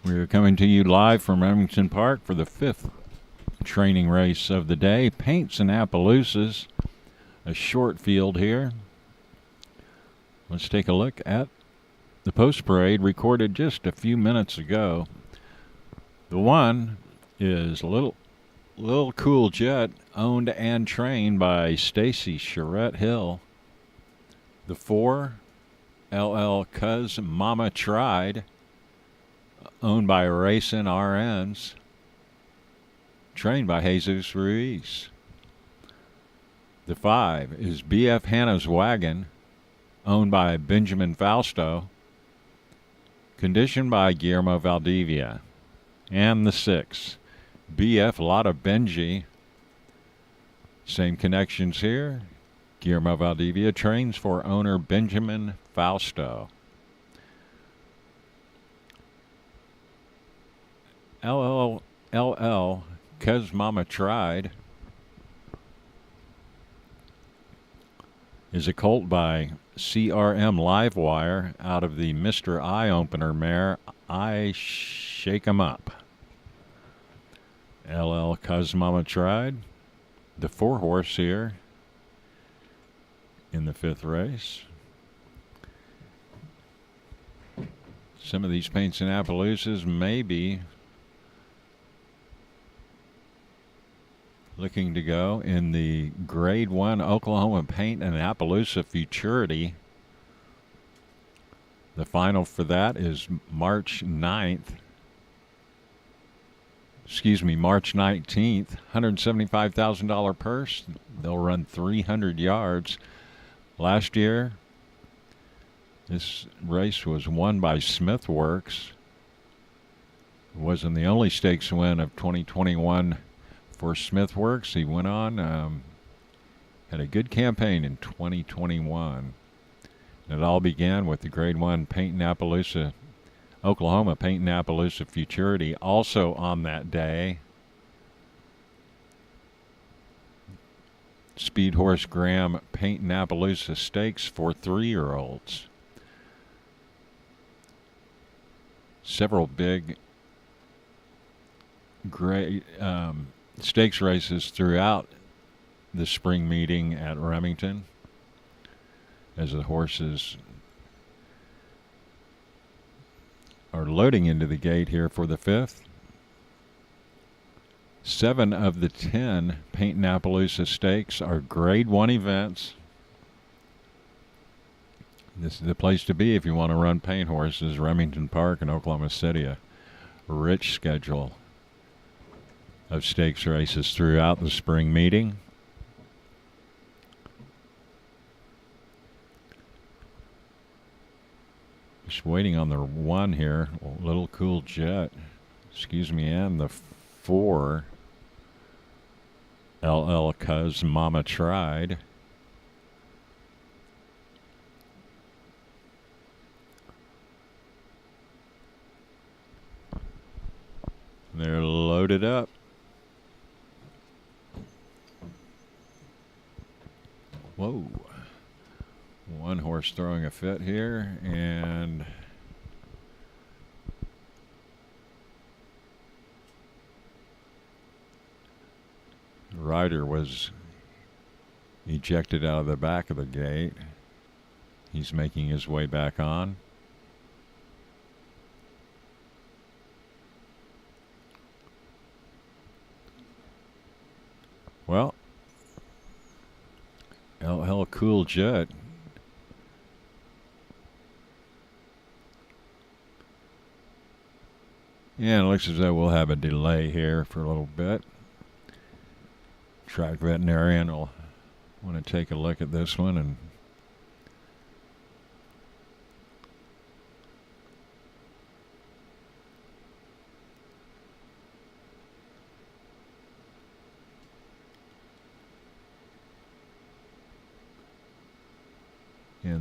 We're coming to you live from Remington Park for the fifth training race of the day. Paints and Appaloosas, a short field here. Let's take a look at the post parade recorded just a few minutes ago. The one is Little Cool Jet, owned and trained by Stacy Charette Hill. The 4, LL Cuz Mama Tried, owned by Racing RNs, trained by Jesus Ruiz. The 5 is BF Hannah's Wagon, owned by Benjamin Fausto, conditioned by Guillermo Valdivia. And the 6, BF Lotta Benji, same connections here. Guillermo Valdivia trains for owner Benjamin Fausto. LL Cuz Mama Tried is a colt by CRM Livewire out of the Mr. Eye Opener mare I Shake 'em Up. LL Cuz Mama Tried, the 4 horse here in the 5th race. Some of these Paints and Appaloosas may be looking to go in the Grade 1 Oklahoma Paint and Appaloosa Futurity. The final for that is March 19th, $175,000 purse. They'll run 300 yards. Last year, this race was won by Smithworks. It wasn't the only stakes win of 2021 for Smithworks. He went on, had a good campaign in 2021. It all began with the Grade 1 Paint and Appaloosa, Oklahoma Paint and Appaloosa Futurity. Also on that day, Speed Horse Graham Paint and Appaloosa Stakes for 3-year-olds. Several big great stakes races throughout the spring meeting at Remington as the horses are loading into the gate here for the 5th. 7 of the 10 Paint and Appaloosa Stakes are Grade 1 events. This is the place to be if you want to run paint horses. Remington Park in Oklahoma City, a rich schedule of stakes races throughout the spring meeting. Just waiting on the 1 here, Little Cool Jet, and the 4, LL Cuz Mama Tried. They're loaded up. Whoa. 1 horse throwing a fit here, and the rider was ejected out of the back of the gate. He's making his way back on. Well, LL Cool Jet yeah, it looks as though we'll have a delay here for a little bit. Track veterinarian will want to take a look at this one and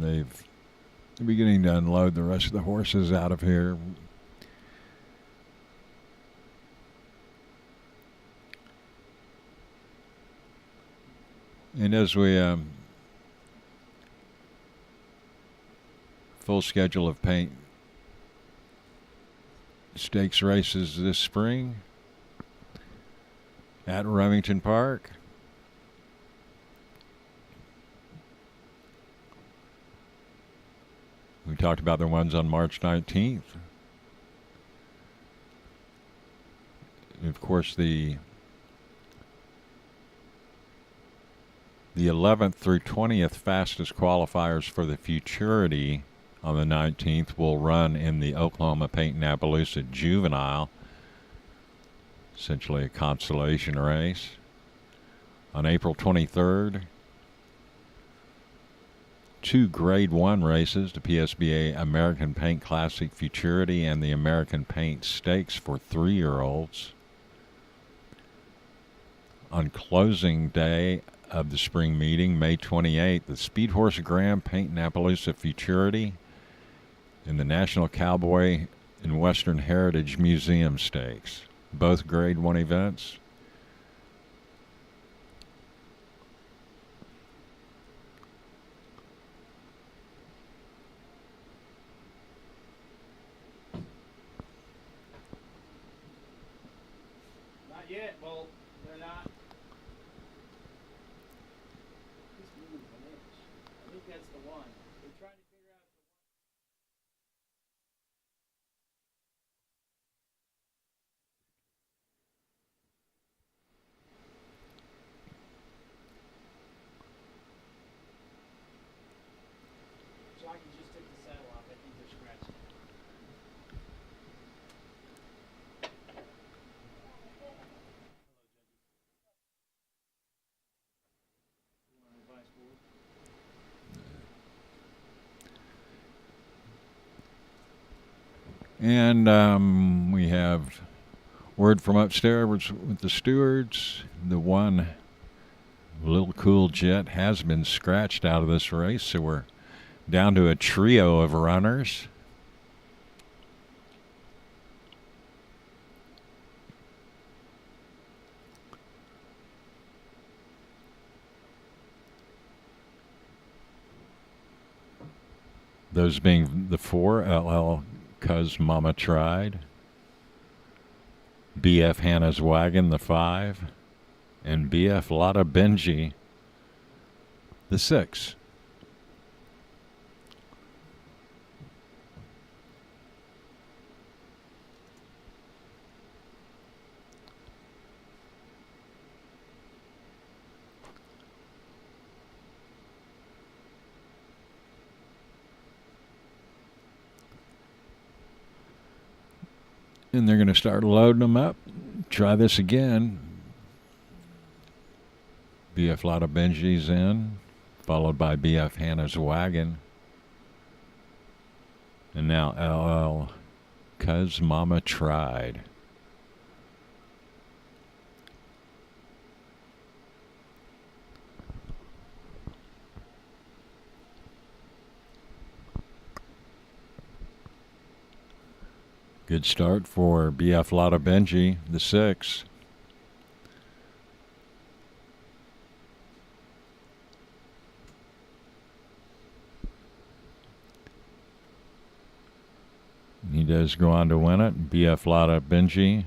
they're beginning to unload the rest of the horses out of here. And as we full schedule of paint stakes races this spring at Remington Park. We talked about the ones on March 19th. Of course, the 11th through 20th fastest qualifiers for the Futurity on the 19th will run in the Oklahoma Paint and Appaloosa Juvenile, essentially a consolation race. On April 23rd, 2 Grade 1 races, the PSBA American Paint Classic Futurity and the American Paint Stakes for 3-year-olds. On closing day of the spring meeting, May 28th, the Speed Horse Graham Paint and Appaloosa Futurity and the National Cowboy and Western Heritage Museum Stakes, both Grade 1 events. Not yet. Well, they're not. I think that's the one. They're trying to figure out. So I can just take the saddle off. I think they're scratching. And we have word from upstairs with the stewards. The one Little Cool Jet has been scratched out of this race, so we're down to a trio of runners. Those being the 4, LL Cuz Mama Tried, BF Hannah's Wagon, the 5, and BF Lotta Benji, the 6. And they're going to start loading them up. Try this again. BF Lotta Benji's in, followed by BF Hannah's Wagon. And now LL Cuz Mama Tried. Good start for BF Lotta Benji, the 6. He does go on to win it. BF Lotta Benji,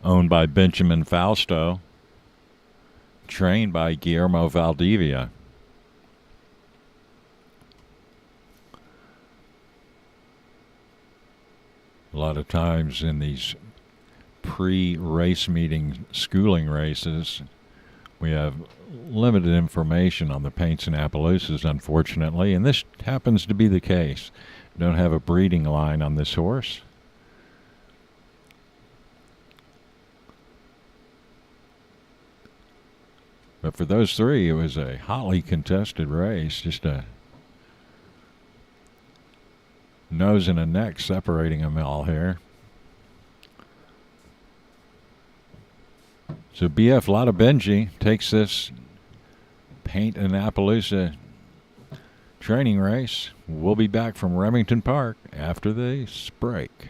owned by Benjamin Fausto, trained by Guillermo Valdivia. A lot of times in these pre-race meeting schooling races, we have limited information on the Paints and Appaloosas, unfortunately, and this happens to be the case. Don't have a breeding line on this horse. But for those 3, it was a hotly contested race, just a nose and a neck separating them all here. So BF Lotta Benji takes this Paint and Appaloosa training race. We'll be back from Remington Park after this break.